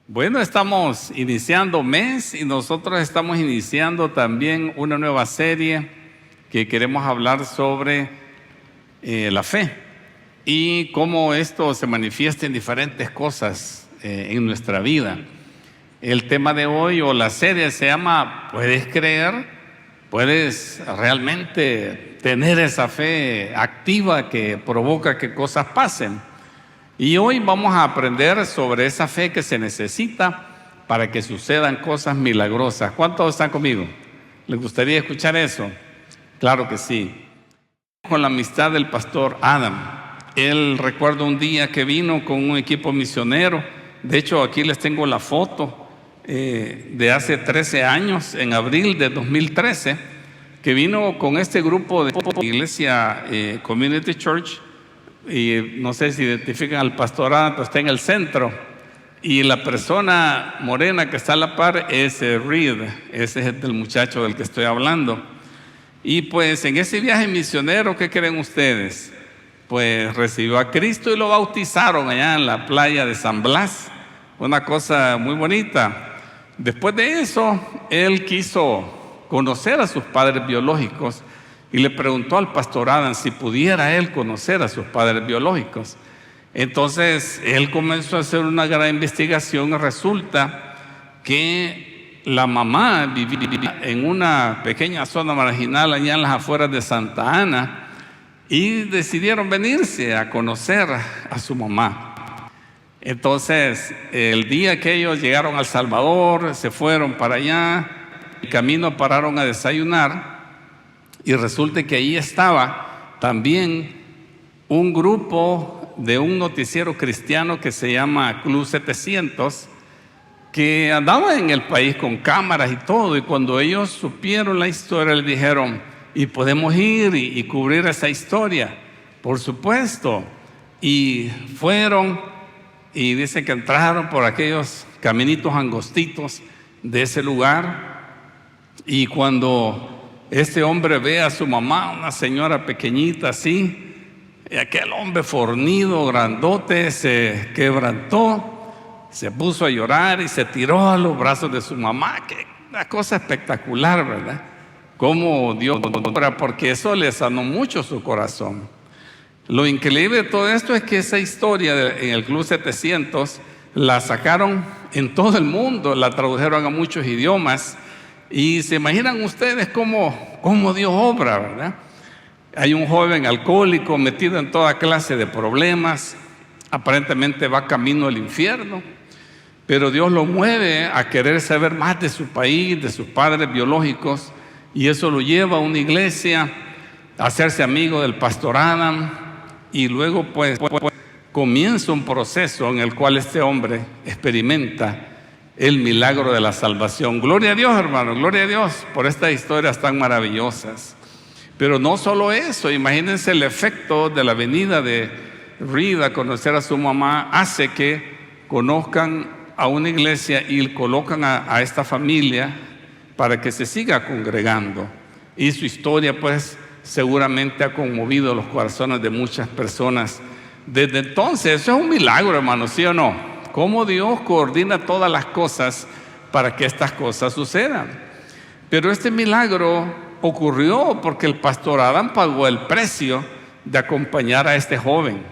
Bueno, estamos iniciando mes y nosotros estamos iniciando también una nueva serie que queremos hablar sobre la fe y cómo esto se manifiesta en diferentes cosas en nuestra vida. El tema de hoy o la serie se llama ¿Puedes creer? ¿Puedes realmente tener esa fe activa que provoca que cosas pasen? Y hoy vamos a aprender sobre esa fe que se necesita para que sucedan cosas milagrosas. ¿Cuántos están conmigo? ¿Les gustaría escuchar eso? Claro que sí. Con la amistad del pastor Adam. Él recuerdo un día que vino con un equipo misionero. De hecho, aquí les tengo la foto de hace 13 años, en abril de 2013, que vino con este grupo de iglesia Community Church. Y no sé si identifican al pastor Adam, pero está en el centro. Y la persona morena que está a la par es Reed, ese es el muchacho del que estoy hablando. Y pues en ese viaje misionero, ¿qué creen ustedes? Pues recibió a Cristo y lo bautizaron allá en la playa de San Blas, una cosa muy bonita. Después de eso, él quiso conocer a sus padres biológicos y le preguntó al pastor Adam si pudiera él conocer a sus padres biológicos. Entonces él comenzó a hacer una gran investigación y resulta que la mamá vivía en una pequeña zona marginal allá en las afueras de Santa Ana y decidieron venirse a conocer a su mamá. Entonces el día que ellos llegaron a El Salvador, se fueron para allá, el camino pararon a desayunar. Y resulta que ahí estaba también un grupo de un noticiero cristiano que se llama Club 700, que andaba en el país con cámaras y todo. Y cuando ellos supieron la historia, le dijeron, ¿y podemos ir y cubrir esa historia? Por supuesto. Y fueron y dicen que entraron por aquellos caminitos angostitos de ese lugar. Y cuando este hombre ve a su mamá, una señora pequeñita así, y aquel hombre fornido, grandote, se quebrantó, se puso a llorar y se tiró a los brazos de su mamá. Que una cosa espectacular, ¿verdad? Cómo Dios obra, porque eso le sanó mucho su corazón. Lo increíble de todo esto es que esa historia en el Club 700 la sacaron en todo el mundo, la tradujeron a muchos idiomas. Y se imaginan ustedes cómo Dios obra, ¿verdad? Hay un joven alcohólico metido en toda clase de problemas, aparentemente va camino al infierno, pero Dios lo mueve a querer saber más de su país, de sus padres biológicos, y eso lo lleva a una iglesia, a hacerse amigo del pastor Adam, y luego pues comienza un proceso en el cual este hombre experimenta el milagro de la salvación. Gloria a Dios, hermano, gloria a Dios por estas historias tan maravillosas. Pero no solo eso, imagínense el efecto de la venida de Reed a conocer a su mamá, hace que conozcan a una iglesia y colocan a esta familia para que se siga congregando. Y su historia pues seguramente ha conmovido los corazones de muchas personas. Desde entonces, eso es un milagro, hermano, ¿sí o no? Cómo Dios coordina todas las cosas para que estas cosas sucedan. Pero este milagro ocurrió porque el pastor Adam pagó el precio de acompañar a este joven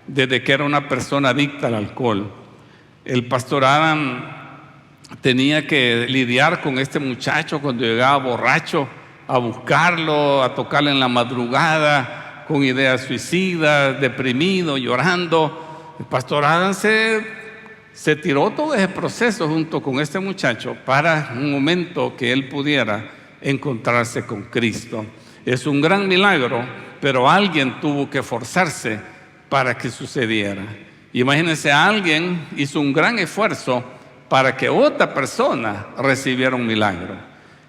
desde que era una persona adicta al alcohol. El pastor Adam tenía que lidiar con este muchacho cuando llegaba borracho a buscarlo, a tocarle en la madrugada con ideas suicidas, deprimido, llorando. El pastor Adam se tiró todo ese proceso junto con este muchacho para un momento que él pudiera encontrarse con Cristo. Es un gran milagro, pero alguien tuvo que forzarse para que sucediera. Imagínense, alguien hizo un gran esfuerzo para que otra persona recibiera un milagro.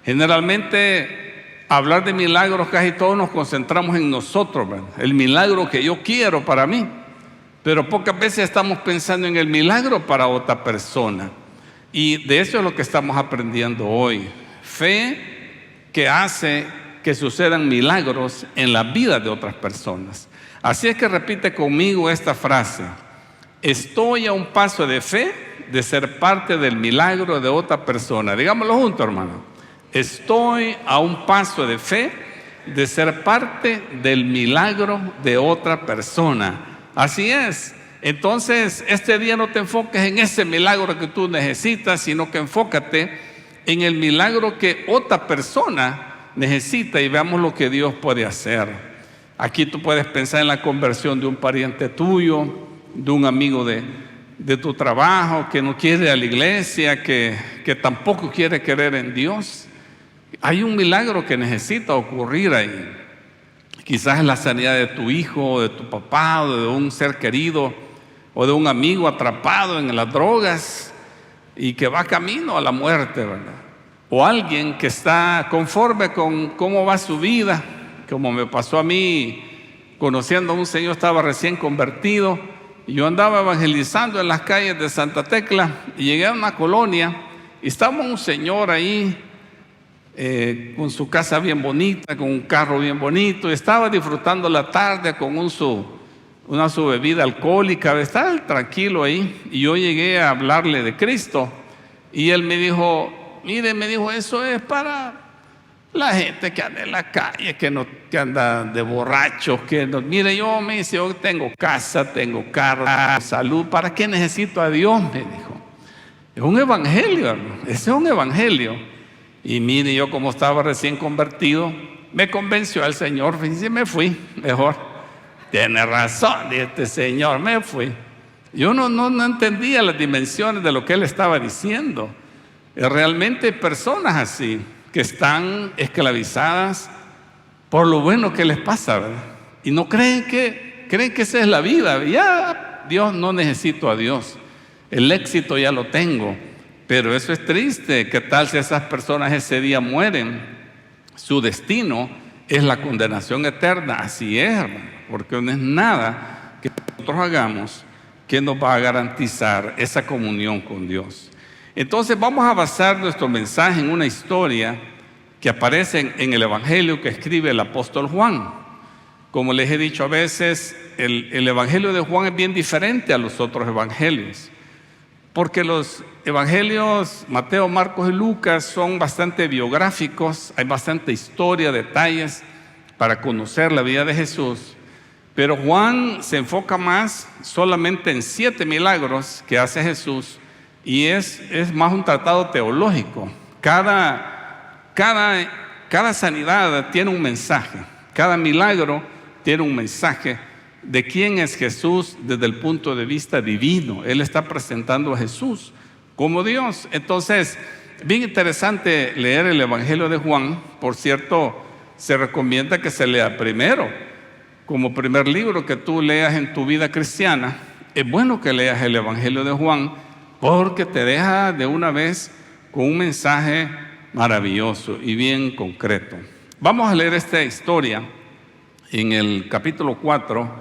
Generalmente, hablar de milagros, casi todos nos concentramos en nosotros, ¿verdad? El milagro que yo quiero para mí. Pero pocas veces estamos pensando en el milagro para otra persona. Y de eso es lo que estamos aprendiendo hoy. Fe que hace que sucedan milagros en la vida de otras personas. Así es que repite conmigo esta frase: estoy a un paso de fe de ser parte del milagro de otra persona. Digámoslo juntos, hermano. Estoy a un paso de fe de ser parte del milagro de otra persona. Así es. Entonces, este día no te enfoques en ese milagro que tú necesitas, sino que enfócate en el milagro que otra persona necesita y veamos lo que Dios puede hacer. Aquí tú puedes pensar en la conversión de un pariente tuyo, de un amigo de tu trabajo que no quiere a la iglesia, que tampoco quiere creer en Dios. Hay un milagro que necesita ocurrir ahí. Quizás es la sanidad de tu hijo, o de tu papá, o de un ser querido, o de un amigo atrapado en las drogas y que va camino a la muerte, ¿verdad? O alguien que está conforme con cómo va su vida, como me pasó a mí, conociendo a un señor, estaba recién convertido, y yo andaba evangelizando en las calles de Santa Tecla, y llegué a una colonia, y estaba un señor ahí, con su casa bien bonita, con un carro bien bonito, y estaba disfrutando la tarde con su bebida alcohólica, estaba tranquilo ahí, y yo llegué a hablarle de Cristo, y él me dijo, mire, me dijo, eso es para la gente que anda en la calle, que anda de borrachos, mire, yo me dice, yo tengo casa, tengo carro, salud, ¿para qué necesito a Dios? Me dijo. Es un evangelio, hermano. Ese es un evangelio. Y mire, yo como estaba recién convertido, me convenció al Señor, y me fui, mejor. Tiene razón, este señor, me fui. Yo no entendía las dimensiones de lo que él estaba diciendo. Realmente hay personas así, que están esclavizadas por lo bueno que les pasa, ¿verdad? Y no creen que esa es la vida. Ya, Dios, no necesito a Dios. El éxito ya lo tengo. Pero eso es triste. ¿Qué tal si esas personas ese día mueren? Su destino es la condenación eterna. Así es, hermano, porque no es nada que nosotros hagamos que nos va a garantizar esa comunión con Dios. Entonces vamos a basar nuestro mensaje en una historia que aparece en el Evangelio que escribe el apóstol Juan. Como les he dicho a veces, el Evangelio de Juan es bien diferente a los otros evangelios, porque los evangelios Mateo, Marcos y Lucas son bastante biográficos, hay bastante historia, detalles para conocer la vida de Jesús, pero Juan se enfoca más solamente en 7 milagros que hace Jesús. Y es más un tratado teológico. Cada sanidad tiene un mensaje. Cada milagro tiene un mensaje de quién es Jesús desde el punto de vista divino. Él está presentando a Jesús como Dios. Entonces, bien interesante leer el Evangelio de Juan. Por cierto, se recomienda que se lea primero. Como primer libro que tú leas en tu vida cristiana, es bueno que leas el Evangelio de Juan, porque te deja de una vez con un mensaje maravilloso y bien concreto. Vamos a leer esta historia en el capítulo 4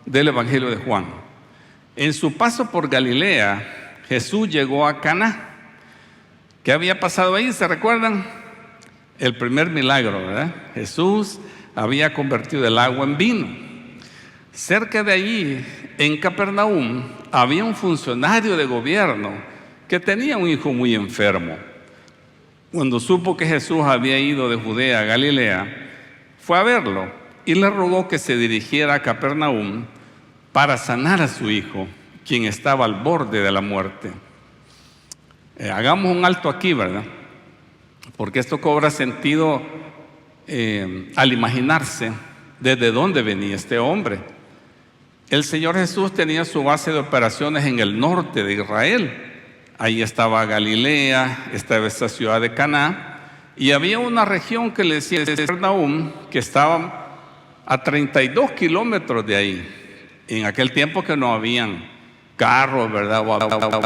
del Evangelio de Juan. En su paso por Galilea, Jesús llegó a Caná. ¿Qué había pasado ahí? ¿Se recuerdan? El primer milagro, ¿verdad? Jesús había convertido el agua en vino. Cerca de allí, en Capernaum, había un funcionario de gobierno que tenía un hijo muy enfermo. Cuando supo que Jesús había ido de Judea a Galilea, fue a verlo y le rogó que se dirigiera a Capernaum para sanar a su hijo, quien estaba al borde de la muerte. Hagamos un alto aquí, ¿verdad? Porque esto cobra sentido al imaginarse desde dónde venía este hombre. El Señor Jesús tenía su base de operaciones en el norte de Israel. Ahí estaba Galilea, estaba esta ciudad de Caná, y había una región que le decía Capernaum, que estaba a 32 kilómetros de ahí. En aquel tiempo que no habían carros, ¿verdad?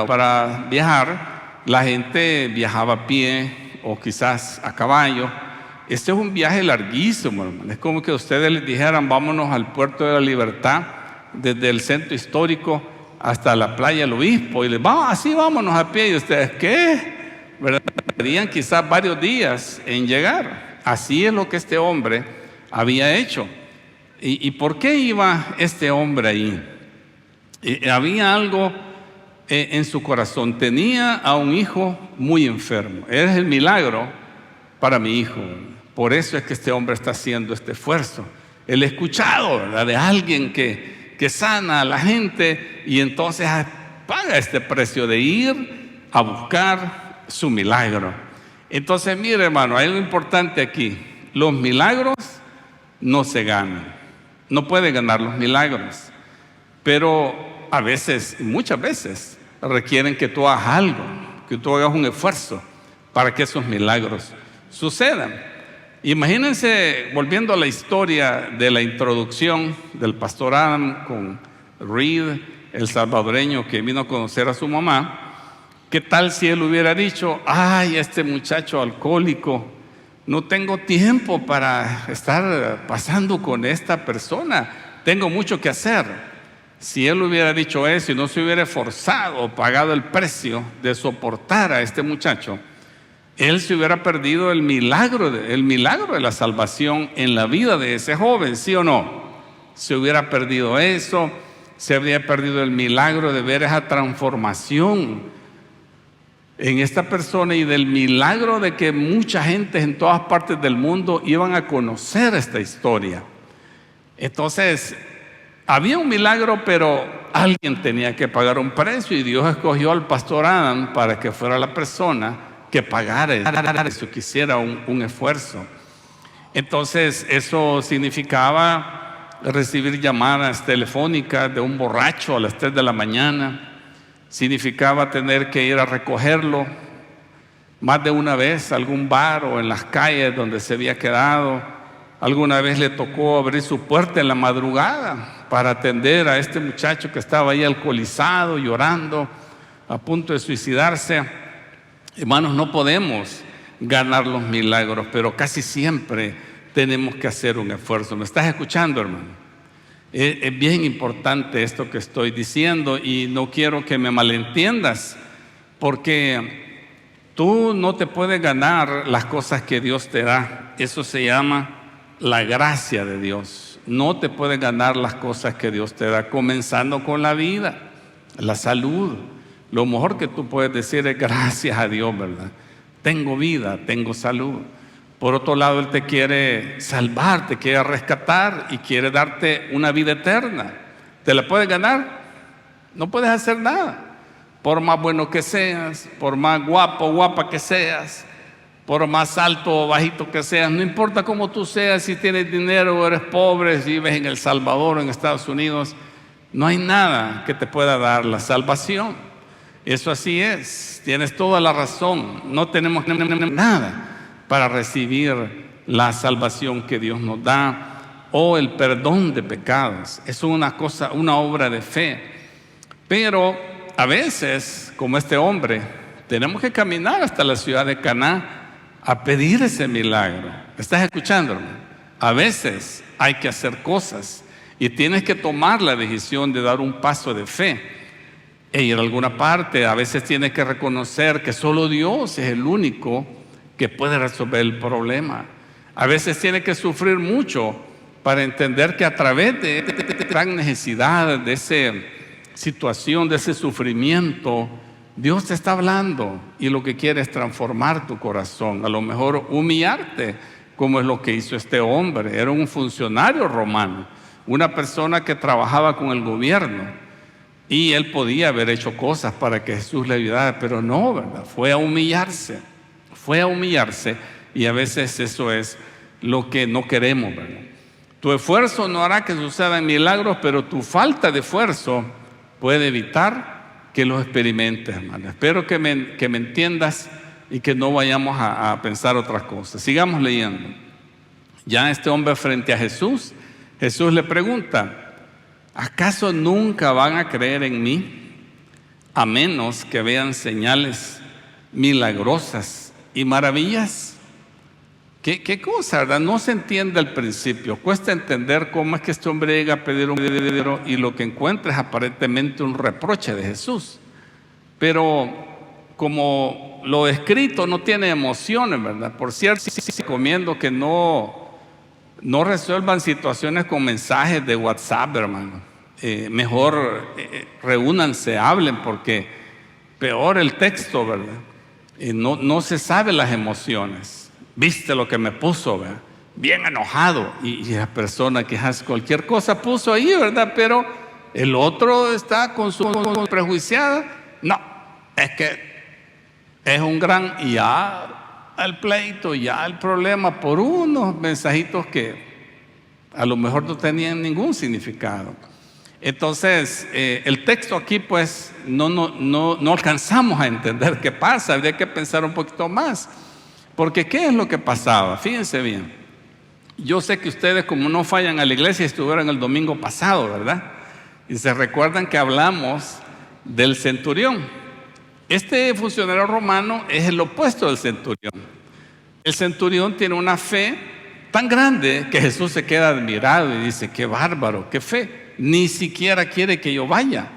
Para viajar, la gente viajaba a pie o quizás a caballo. Este es un viaje larguísimo, hermano. Es como que ustedes les dijeran, vámonos al puerto de la Libertad, desde el centro histórico hasta la playa del Obispo, y les vamos, así vámonos a pie. Y ustedes, ¿qué? ¿Verdad? Tardían quizás varios días en llegar. Así es lo que este hombre había hecho. ¿Y por qué iba este hombre ahí? Había algo en su corazón. Tenía a un hijo muy enfermo. Es el milagro para mi hijo. Por eso es que este hombre está haciendo este esfuerzo. Él ha escuchado, ¿verdad?, de alguien que sana a la gente y entonces paga este precio de ir a buscar su milagro. Entonces, mire, hermano, hay algo importante aquí. Los milagros no se ganan. No puede ganar los milagros. Pero a veces, muchas veces, requieren que tú hagas algo, que tú hagas un esfuerzo para que esos milagros sucedan. Imagínense, volviendo a la historia de la introducción del pastor Adam con Reed, el salvadoreño que vino a conocer a su mamá. ¿Qué tal si él hubiera dicho: ay, este muchacho alcohólico, no tengo tiempo para estar pasando con esta persona, tengo mucho que hacer? Si él hubiera dicho eso y no se hubiera esforzado o pagado el precio de soportar a este muchacho, él se hubiera perdido el milagro de la salvación en la vida de ese joven, ¿sí o no? Se hubiera perdido eso, se habría perdido el milagro de ver esa transformación en esta persona y del milagro de que mucha gente en todas partes del mundo iban a conocer esta historia. Entonces, había un milagro, pero alguien tenía que pagar un precio y Dios escogió al pastor Adam para que fuera la persona que pagara eso, que hiciera un esfuerzo. Entonces, eso significaba recibir llamadas telefónicas de un borracho a las 3 de la mañana. Significaba tener que ir a recogerlo más de una vez a algún bar o en las calles donde se había quedado. Alguna vez le tocó abrir su puerta en la madrugada para atender a este muchacho que estaba ahí alcoholizado, llorando, a punto de suicidarse. Hermanos, no podemos ganar los milagros, pero casi siempre tenemos que hacer un esfuerzo. ¿Me estás escuchando, hermano? Es bien importante esto que estoy diciendo y no quiero que me malentiendas, porque tú no te puedes ganar las cosas que Dios te da. Eso se llama la gracia de Dios. No te puedes ganar las cosas que Dios te da, comenzando con la vida, la salud. Lo mejor que tú puedes decir es gracias a Dios, ¿verdad? Tengo vida, tengo salud. Por otro lado, Él te quiere salvar, te quiere rescatar y quiere darte una vida eterna. ¿Te la puedes ganar? No puedes hacer nada. Por más bueno que seas, por más guapo o guapa que seas, por más alto o bajito que seas, no importa cómo tú seas, si tienes dinero o eres pobre, si vives en El Salvador o en Estados Unidos, no hay nada que te pueda dar la salvación. Eso así es, tienes toda la razón. No tenemos nada para recibir la salvación que Dios nos da o el perdón de pecados. Es una cosa, una obra de fe. Pero a veces, como este hombre, tenemos que caminar hasta la ciudad de Caná a pedir ese milagro. ¿Estás escuchando, hermano? A veces hay que hacer cosas y tienes que tomar la decisión de dar un paso de fe e ir a alguna parte. A veces tienes que reconocer que solo Dios es el único que puede resolver el problema. A veces tienes que sufrir mucho para entender que a través de esta gran necesidad, de esa situación, de ese sufrimiento, Dios te está hablando y lo que quiere es transformar tu corazón. A lo mejor humillarte, como es lo que hizo este hombre. Era un funcionario romano, una persona que trabajaba con el gobierno y él podía haber hecho cosas para que Jesús le ayudara, pero no, ¿verdad? Fue a humillarse y a veces eso es lo que no queremos, ¿verdad? Tu esfuerzo no hará que sucedan milagros, pero tu falta de esfuerzo puede evitar que los experimentes, hermano. Espero que me entiendas y que no vayamos a pensar otras cosas. Sigamos leyendo. Ya este hombre frente a Jesús, Jesús le pregunta: ¿acaso nunca van a creer en mí a menos que vean señales milagrosas y maravillas? ¿Qué cosa, verdad? No se entiende al principio. Cuesta entender cómo es que este hombre llega a pedir un dinero y lo que encuentra es aparentemente un reproche de Jesús. Pero como lo escrito no tiene emociones, ¿verdad? Por cierto, recomiendo que no resuelvan situaciones con mensajes de WhatsApp, hermano. mejor reúnanse, hablen, porque peor el texto, ¿verdad? No se sabe las emociones. Viste lo que me puso, ¿verdad? Bien enojado, y la persona que hace cualquier cosa puso ahí, ¿verdad? Pero el otro está con su prejuiciada. No, es que es un gran, y ya el pleito, ya el problema por unos mensajitos que a lo mejor no tenían ningún significado. Entonces, el texto aquí pues no alcanzamos a entender qué pasa, habría que pensar un poquito más, porque ¿qué es lo que pasaba? Fíjense bien, yo sé que ustedes, como no fallan a la iglesia, estuvieron el domingo pasado, ¿verdad? Y se recuerdan que hablamos del centurión. Este funcionario romano es el opuesto del centurión. El centurión tiene una fe tan grande que Jesús se queda admirado y dice: qué bárbaro, qué fe. Ni siquiera quiere que yo vaya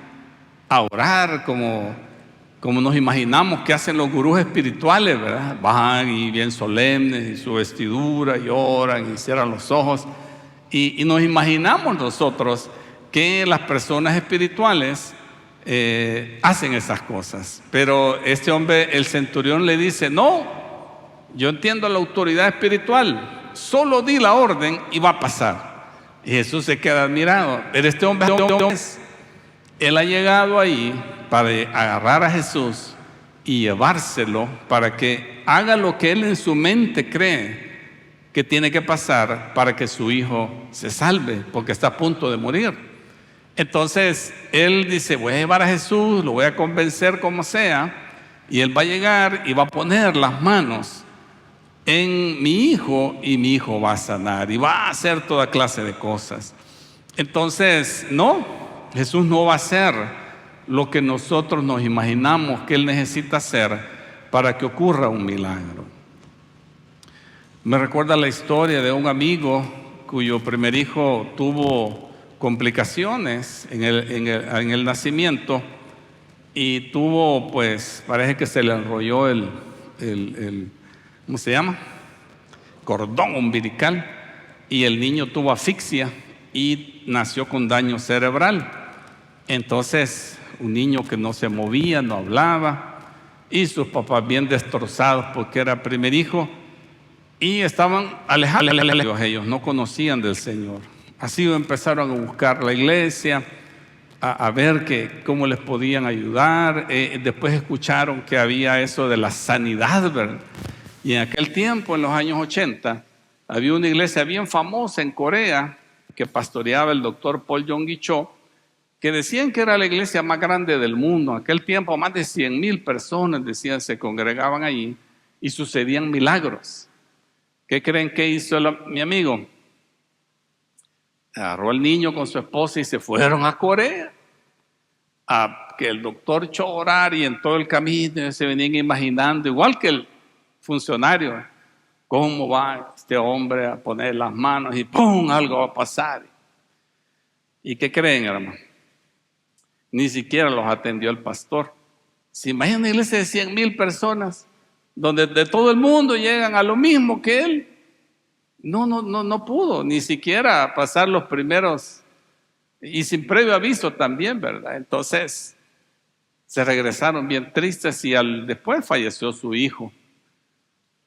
a orar como nos imaginamos que hacen los gurús espirituales, ¿verdad? Van y bien solemnes y su vestidura y oran y cierran los ojos. Y nos imaginamos nosotros que las personas espirituales hacen esas cosas. Pero este hombre, el centurión, le dice: no, yo entiendo la autoridad espiritual, solo di la orden y va a pasar. Y Jesús se queda admirado. Pero este hombre, él ha llegado ahí para agarrar a Jesús y llevárselo para que haga lo que él en su mente cree que tiene que pasar para que su hijo se salve, porque está a punto de morir. Entonces él dice: voy a llevar a Jesús, lo voy a convencer como sea, y él va a llegar y va a poner las manos en mi hijo y mi hijo va a sanar y va a hacer toda clase de cosas. Entonces, no, Jesús no va a hacer lo que nosotros nos imaginamos que él necesita hacer para que ocurra un milagro. Me recuerda la historia de un amigo cuyo primer hijo tuvo complicaciones en el nacimiento y tuvo, pues, parece que se le enrolló el ¿cómo se llama? Cordón umbilical, y el niño tuvo asfixia y nació con daño cerebral. Entonces, un niño que no se movía, no hablaba, y sus papás bien destrozados porque era primer hijo, y estaban alejados, ellos no conocían del Señor. Así empezaron a buscar la iglesia, a ver cómo les podían ayudar. Después escucharon que había eso de la sanidad, ¿verdad? Y en aquel tiempo, en los años 80, había una iglesia bien famosa en Corea que pastoreaba el doctor Paul Yonggi Cho, que decían que era la iglesia más grande del mundo. En aquel tiempo más de 100,000 personas, decían, se congregaban allí y sucedían milagros. ¿Qué creen que hizo mi amigo? Agarró al niño con su esposa y se fueron a Corea a que el doctor Cho orara, y en todo el camino se venían imaginando, igual que el funcionario, cómo va este hombre a poner las manos y ¡pum!, algo va a pasar. ¿Y qué creen, hermano? Ni siquiera los atendió el pastor. ¿Se imaginan una iglesia de 100,000 personas donde de todo el mundo llegan a lo mismo que él? No pudo ni siquiera pasar los primeros, y sin previo aviso también, ¿verdad? Entonces se regresaron bien tristes y después falleció su hijo.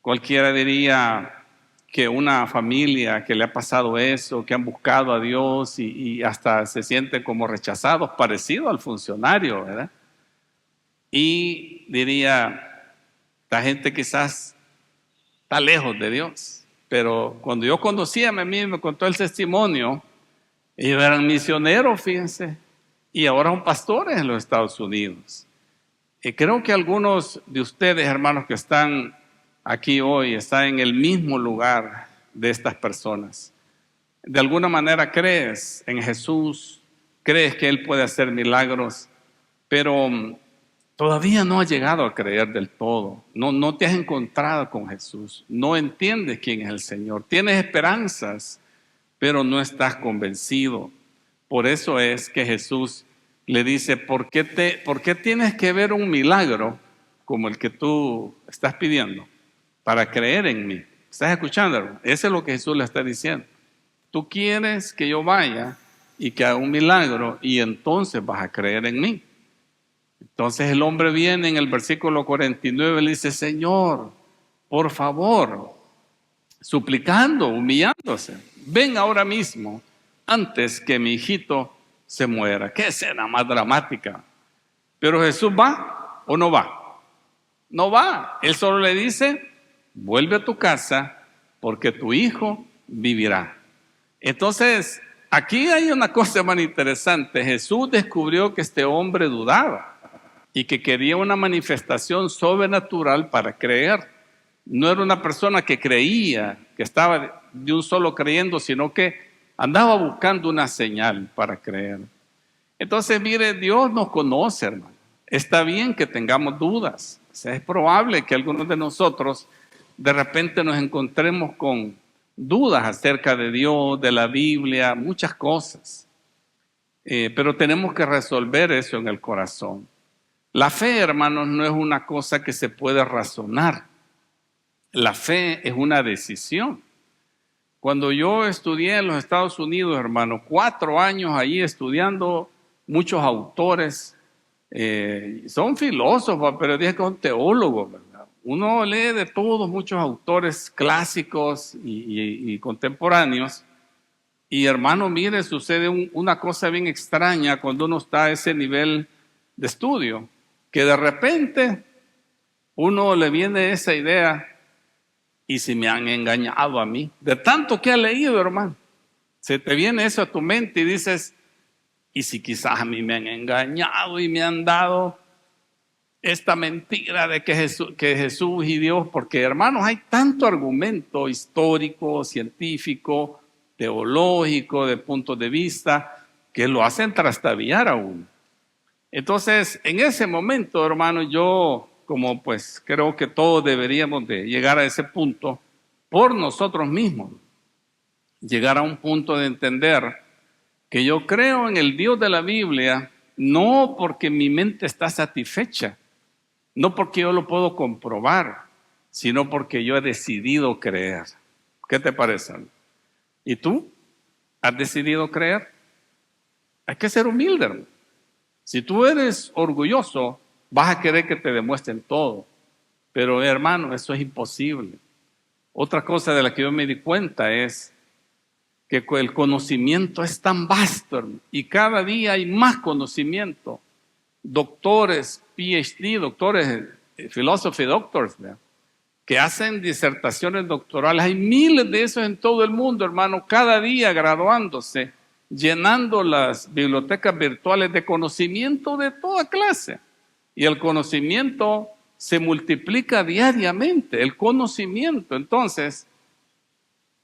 Cualquiera diría que una familia que le ha pasado eso, que han buscado a Dios y hasta se sienten como rechazados, parecido al funcionario, ¿verdad? Y diría, esta gente quizás está lejos de Dios. Pero cuando yo conocí a mí, me contó el testimonio, ellos eran misioneros, fíjense, y ahora son pastores en los Estados Unidos. Y creo que algunos de ustedes, hermanos, que están aquí hoy, están en el mismo lugar de estas personas. De alguna manera crees en Jesús, crees que Él puede hacer milagros, pero todavía no has llegado a creer del todo. No te has encontrado con Jesús, no entiendes quién es el Señor. Tienes esperanzas, pero no estás convencido. Por eso es que Jesús le dice: ¿por qué tienes que ver un milagro como el que tú estás pidiendo para creer en mí? ¿Estás escuchando, hermano? Eso es lo que Jesús le está diciendo. Tú quieres que yo vaya y que haga un milagro y entonces vas a creer en mí. Entonces el hombre viene en el versículo 49 y le dice, Señor, por favor, suplicando, humillándose, ven ahora mismo antes que mi hijito se muera. Qué escena más dramática. Pero Jesús ¿va o no va? No va. Él solo le dice, vuelve a tu casa porque tu hijo vivirá. Entonces, aquí hay una cosa más interesante. Jesús descubrió que este hombre dudaba y que quería una manifestación sobrenatural para creer. No era una persona que creía, que estaba de un solo creyendo, sino que andaba buscando una señal para creer. Entonces, mire, Dios nos conoce, hermano. Está bien que tengamos dudas. O sea, es probable que algunos de nosotros de repente nos encontremos con dudas acerca de Dios, de la Biblia, muchas cosas. Pero tenemos que resolver eso en el corazón. La fe, hermanos, no es una cosa que se puede razonar. La fe es una decisión. Cuando yo estudié en los Estados Unidos, hermano, 4 años allí estudiando, muchos autores, son filósofos, pero dije que son teólogos, ¿verdad? Uno lee de todos, muchos autores clásicos y contemporáneos. Y hermano, mire, sucede una cosa bien extraña cuando uno está a ese nivel de estudio, que de repente uno le viene esa idea, y si me han engañado a mí, de tanto que ha leído, hermano, se te viene eso a tu mente y dices, y si quizás a mí me han engañado y me han dado esta mentira de que Jesús y Dios, porque hermanos, hay tanto argumento histórico, científico, teológico, de puntos de vista, que lo hacen trastabillar a uno. Entonces, en ese momento, hermano, yo, como pues creo que todos deberíamos de llegar a ese punto por nosotros mismos, llegar a un punto de entender que yo creo en el Dios de la Biblia, no porque mi mente está satisfecha, no porque yo lo puedo comprobar, sino porque yo he decidido creer. ¿Qué te parece? ¿Y tú? ¿Has decidido creer? Hay que ser humilde, hermano. Si tú eres orgulloso, vas a querer que te demuestren todo. Pero hermano, eso es imposible. Otra cosa de la que yo me di cuenta es que el conocimiento es tan vasto, hermano, y cada día hay más conocimiento. Doctores, PhD, doctores, philosophy doctors, ¿verdad?, que hacen disertaciones doctorales. Hay miles de esos en todo el mundo, hermano, cada día graduándose, llenando las bibliotecas virtuales de conocimiento de toda clase. Y el conocimiento se multiplica diariamente, el conocimiento. Entonces,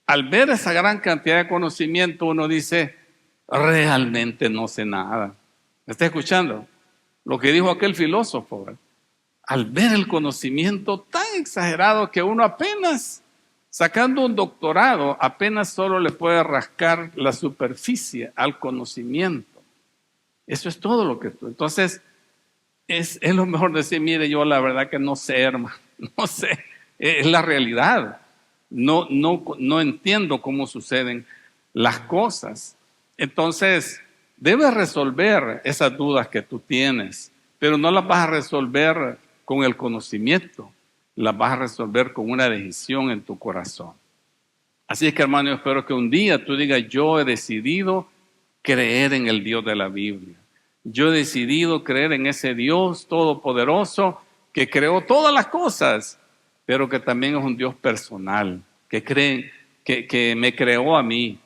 al ver esa gran cantidad de conocimiento, uno dice, realmente no sé nada. ¿Me está escuchando? Lo que dijo aquel filósofo, ¿verdad? Al ver el conocimiento tan exagerado que uno apenas, sacando un doctorado, apenas solo le puede rascar la superficie al conocimiento. Eso es todo lo que tú. Entonces, es lo mejor decir, mire, yo la verdad que no sé, hermano, no sé, es la realidad. No entiendo cómo suceden las cosas. Entonces, debes resolver esas dudas que tú tienes, pero no las vas a resolver con el conocimiento, las vas a resolver con una decisión en tu corazón. Así es que, hermano, yo espero que un día tú digas, yo he decidido creer en el Dios de la Biblia. Yo he decidido creer en ese Dios todopoderoso que creó todas las cosas, pero que también es un Dios personal, que me creó a mí,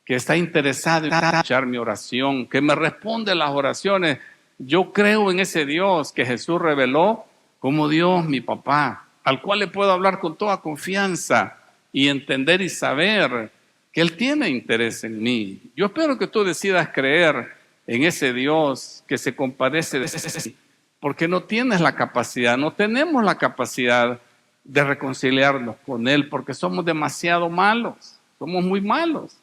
que está interesado en escuchar mi oración, que me responde las oraciones. Yo creo en ese Dios que Jesús reveló como Dios, mi papá, al cual le puedo hablar con toda confianza y entender y saber que Él tiene interés en mí. Yo espero que tú decidas creer en ese Dios que se compadece de ese, porque no tienes la capacidad, no tenemos la capacidad de reconciliarnos con Él, porque somos demasiado malos, somos muy malos.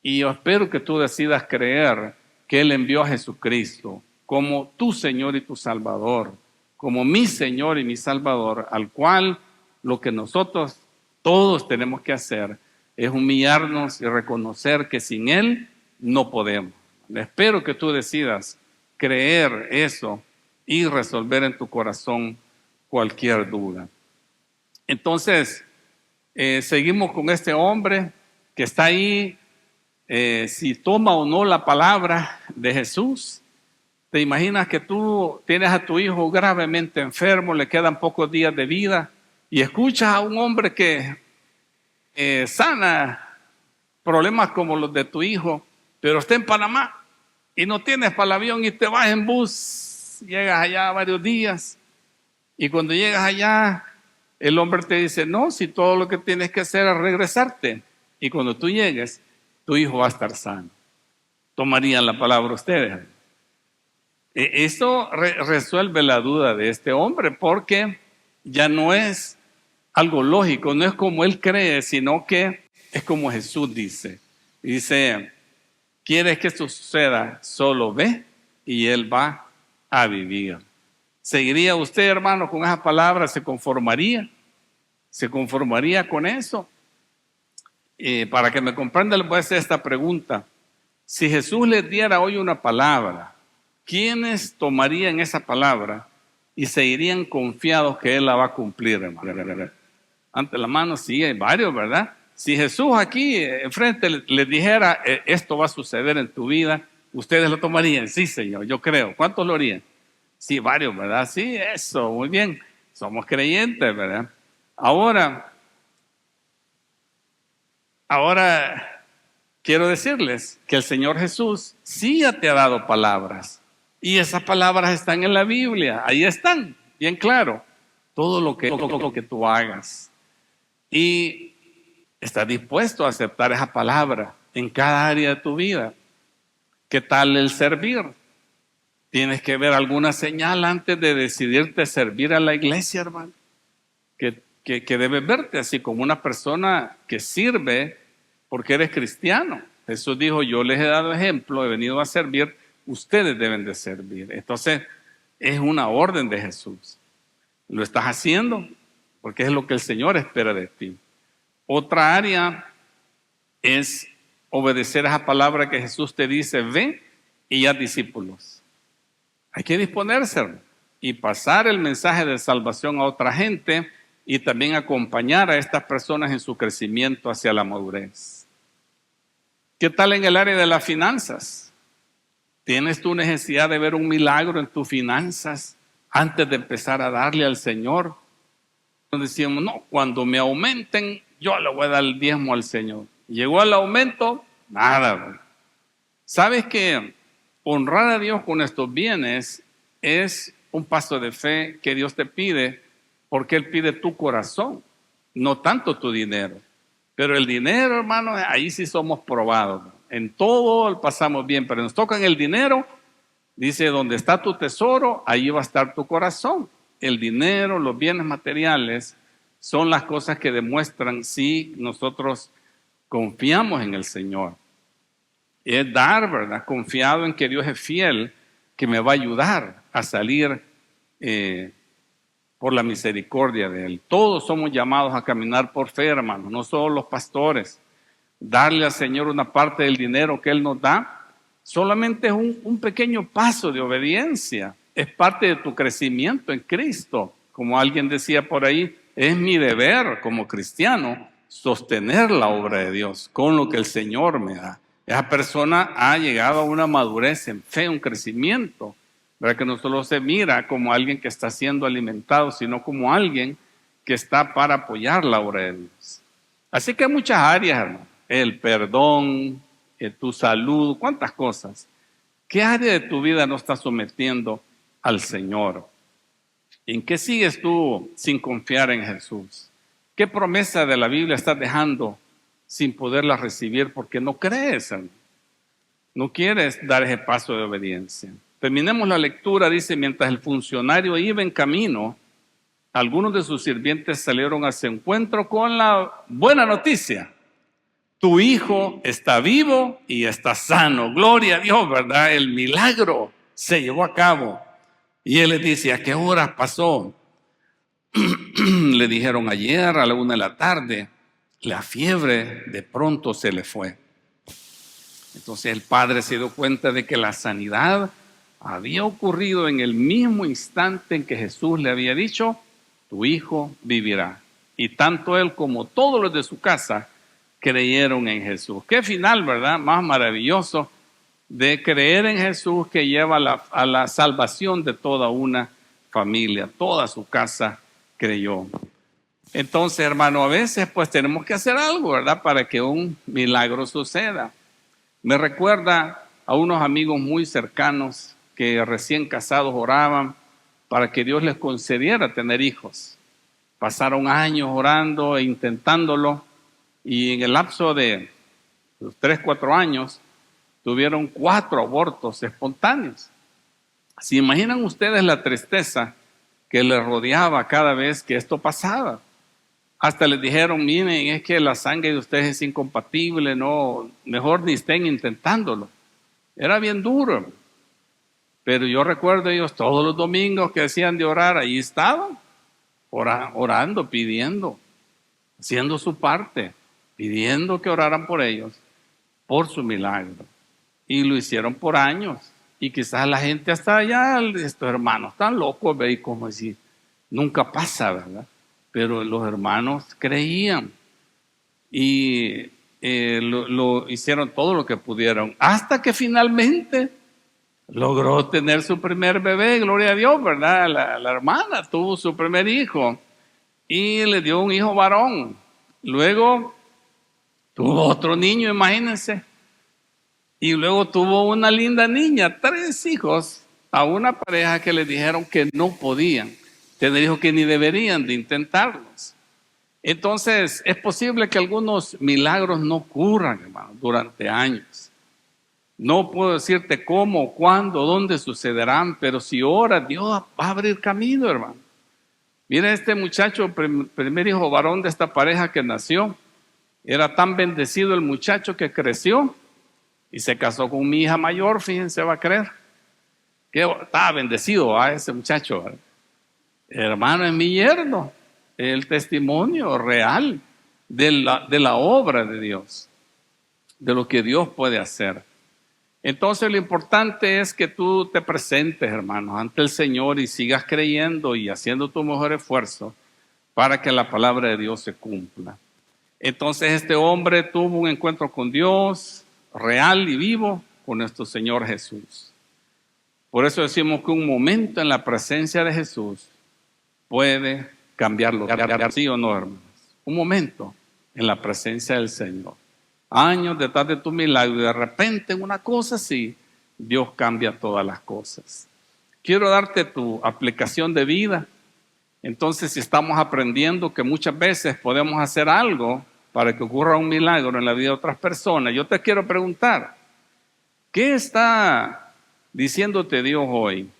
Y yo espero que tú decidas creer que Él envió a Jesucristo como tu Señor y tu Salvador, como mi Señor y mi Salvador, al cual lo que nosotros todos tenemos que hacer es humillarnos y reconocer que sin Él no podemos. Espero que tú decidas creer eso y resolver en tu corazón cualquier duda. Entonces, seguimos con este hombre que está ahí, si toma o no la palabra de Jesús. Te imaginas que tú tienes a tu hijo gravemente enfermo, le quedan pocos días de vida y escuchas a un hombre que sana problemas como los de tu hijo, pero está en Panamá y no tienes para el avión y te vas en bus, llegas allá varios días y cuando llegas allá el hombre te dice, no, si todo lo que tienes que hacer es regresarte y cuando tú llegues tu hijo va a estar sano. ¿Tomarían la palabra ustedes? Esto resuelve la duda de este hombre porque ya no es algo lógico, no es como él cree, sino que es como Jesús dice. Dice, ¿quieres que esto suceda? Solo ve y él va a vivir. ¿Seguiría usted, hermano, con esa palabra? ¿Se conformaría? ¿Se conformaría con eso? Para que me comprenda, le voy a hacer esta pregunta. Si Jesús les diera hoy una palabra, ¿quiénes tomarían esa palabra y se irían confiados que Él la va a cumplir, hermano? Ante la mano, sí, hay varios, ¿verdad? Si Jesús aquí enfrente les dijera, esto va a suceder en tu vida, ¿ustedes lo tomarían? Sí, Señor, yo creo. ¿Cuántos lo harían? Sí, varios, ¿verdad? Sí, eso, muy bien. Somos creyentes, ¿verdad? Ahora, quiero decirles que el Señor Jesús sí ya te ha dado palabras. Y esas palabras están en la Biblia. Ahí están, bien claro. Todo lo que tú hagas. Y estás dispuesto a aceptar esa palabra en cada área de tu vida. ¿Qué tal el servir? Tienes que ver alguna señal antes de decidirte servir a la iglesia, hermano. Que debes verte así como una persona que sirve porque eres cristiano. Jesús dijo, yo les he dado ejemplo, he venido a servir, ustedes deben de servir. Entonces, es una orden de Jesús. ¿Lo estás haciendo? Porque es lo que el Señor espera de ti. Otra área es obedecer a esa palabra que Jesús te dice, ve y haz discípulos. Hay que disponerse y pasar el mensaje de salvación a otra gente y también acompañar a estas personas en su crecimiento hacia la madurez. ¿Qué tal en el área de las finanzas? ¿Tienes tu necesidad de ver un milagro en tus finanzas antes de empezar a darle al Señor? Decíamos, no, cuando me aumenten, yo le voy a dar el diezmo al Señor. Llegó el aumento, nada, ¿verdad? ¿Sabes que honrar a Dios con estos bienes es un paso de fe que Dios te pide? Porque Él pide tu corazón, no tanto tu dinero. Pero el dinero, hermano, ahí sí somos probados. En todo pasamos bien, pero nos toca en el dinero. Dice, donde está tu tesoro, ahí va a estar tu corazón. El dinero, los bienes materiales, son las cosas que demuestran si nosotros confiamos en el Señor. Es dar, ¿verdad? Confiado en que Dios es fiel, que me va a ayudar a salir por la misericordia de Él. Todos somos llamados a caminar por fe, hermanos, no solo los pastores. Darle al Señor una parte del dinero que Él nos da, solamente es un pequeño paso de obediencia. Es parte de tu crecimiento en Cristo. Como alguien decía por ahí, es mi deber como cristiano sostener la obra de Dios con lo que el Señor me da. Esa persona ha llegado a una madurez en fe, un crecimiento, ¿verdad? Que no solo se mira como alguien que está siendo alimentado, sino como alguien que está para apoyar la obra de Dios. Así que hay muchas áreas, hermano. El perdón, tu salud, cuántas cosas. ¿Qué área de tu vida no estás sometiendo al Señor? ¿En qué sigues tú sin confiar en Jesús? ¿Qué promesa de la Biblia estás dejando sin poderla recibir porque no crees? No quieres dar ese paso de obediencia. Terminemos la lectura, dice, mientras el funcionario iba en camino, algunos de sus sirvientes salieron a su encuentro con la buena noticia. Tu hijo está vivo y está sano. Gloria a Dios, ¿verdad? El milagro se llevó a cabo. Y él les dice, ¿a qué hora pasó? Le dijeron ayer a la 1:00 p.m. La fiebre de pronto se le fue. Entonces el padre se dio cuenta de que la sanidad había ocurrido en el mismo instante en que Jesús le había dicho: tu hijo vivirá. Y tanto él como todos los de su casa creyeron en Jesús. Qué final, ¿verdad? Más maravilloso de creer en Jesús, que lleva a la salvación de toda una familia. Toda su casa creyó. Entonces, hermano, a veces pues tenemos que hacer algo, ¿verdad? Para que un milagro suceda. Me recuerda a unos amigos muy cercanos que recién casados oraban para que Dios les concediera tener hijos. Pasaron años orando e intentándolo, y en el lapso de los 3-4 años tuvieron 4 abortos espontáneos. ¿Se imaginan ustedes la tristeza que les rodeaba cada vez que esto pasaba? Hasta les dijeron: miren, es que la sangre de ustedes es incompatible, no, mejor ni estén intentándolo. Era bien duro. Pero yo recuerdo ellos todos los domingos que decían de orar, ahí estaban, orando, pidiendo, haciendo su parte, pidiendo que oraran por ellos, por su milagro. Y lo hicieron por años. Y quizás la gente hasta allá, estos hermanos están locos, ¿ve? Como decir, nunca pasa, ¿verdad? Pero los hermanos creían y lo hicieron todo lo que pudieron, hasta que finalmente logró tener su primer bebé, gloria a Dios, ¿verdad? La hermana tuvo su primer hijo y le dio un hijo varón. Luego tuvo otro niño, imagínense. Y luego tuvo una linda niña, 3 hijos, a una pareja que le dijeron que no podían tener hijos, que ni deberían de intentarlos. Entonces, es posible que algunos milagros no ocurran, hermano, durante años. No puedo decirte cómo, cuándo, dónde sucederán, pero si oras, Dios va a abrir camino, hermano. Mira, este muchacho, primer hijo varón de esta pareja que nació, era tan bendecido el muchacho que creció y se casó con mi hija mayor, fíjense, va a creer. Que estaba bendecido a ese muchacho, ¿verdad? Hermano, es mi yerno, el testimonio real de la obra de Dios, de lo que Dios puede hacer. Entonces lo importante es que tú te presentes, hermanos, ante el Señor y sigas creyendo y haciendo tu mejor esfuerzo para que la palabra de Dios se cumpla. Entonces este hombre tuvo un encuentro con Dios real y vivo, con nuestro Señor Jesús. Por eso decimos que un momento en la presencia de Jesús puede cambiarlo, ¿sí o no, hermanos? Un momento en la presencia del Señor. Años detrás de tu milagro y de repente en una cosa así, Dios cambia todas las cosas. Quiero darte tu aplicación de vida. Entonces, si estamos aprendiendo que muchas veces podemos hacer algo para que ocurra un milagro en la vida de otras personas, yo te quiero preguntar, ¿qué está diciéndote Dios hoy?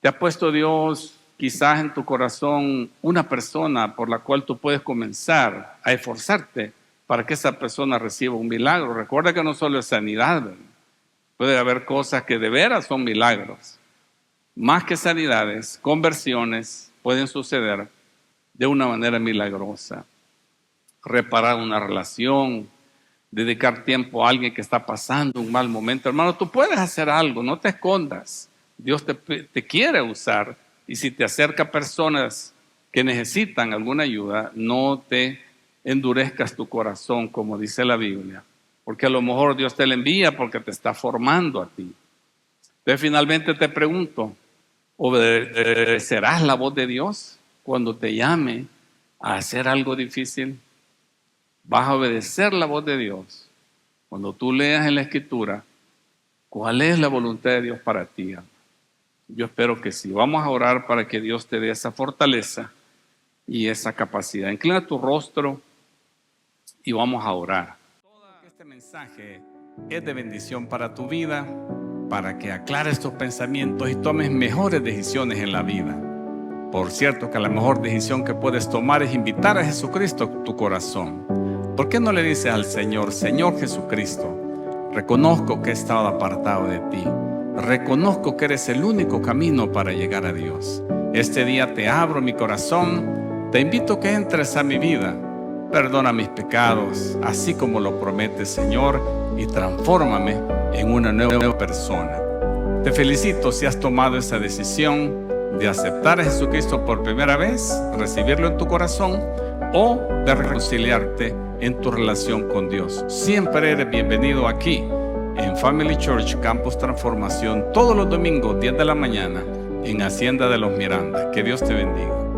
¿Te ha puesto Dios quizás en tu corazón una persona por la cual tú puedes comenzar a esforzarte para que esa persona reciba un milagro? Recuerda que no solo es sanidad, ¿verdad? Puede haber cosas que de veras son milagros. Más que sanidades, conversiones pueden suceder de una manera milagrosa. Reparar una relación, dedicar tiempo a alguien que está pasando un mal momento. Hermano, tú puedes hacer algo, no te escondas. Dios te quiere usar, y si te acerca a personas que necesitan alguna ayuda, no te endurezcas tu corazón, como dice la Biblia, porque a lo mejor Dios te la envía porque te está formando a ti. Entonces finalmente te pregunto, ¿obedecerás la voz de Dios cuando te llame a hacer algo difícil? ¿Vas a obedecer la voz de Dios cuando tú leas en la Escritura cuál es la voluntad de Dios para ti? Yo espero que sí. Vamos a orar para que Dios te dé esa fortaleza y esa capacidad. Inclina tu rostro y vamos a orar. Este mensaje es de bendición para tu vida, para que aclares tus pensamientos y tomes mejores decisiones en la vida. Por cierto, que la mejor decisión que puedes tomar es invitar a Jesucristo a tu corazón. ¿Por qué no le dices al Señor: Señor Jesucristo, reconozco que he estado apartado de ti, reconozco que eres el único camino para llegar a Dios? Este día te abro mi corazón, te invito a que entres a mi vida perdona mis pecados, así como lo prometes, Señor, y transfórmame en una nueva persona. Te felicito si has tomado esa decisión de aceptar a Jesucristo por primera vez, recibirlo en tu corazón, o de reconciliarte en tu relación con Dios. Siempre eres bienvenido aquí en Family Church Campus Transformación, todos los domingos 10 de la mañana en Hacienda de los Miranda. Que Dios te bendiga.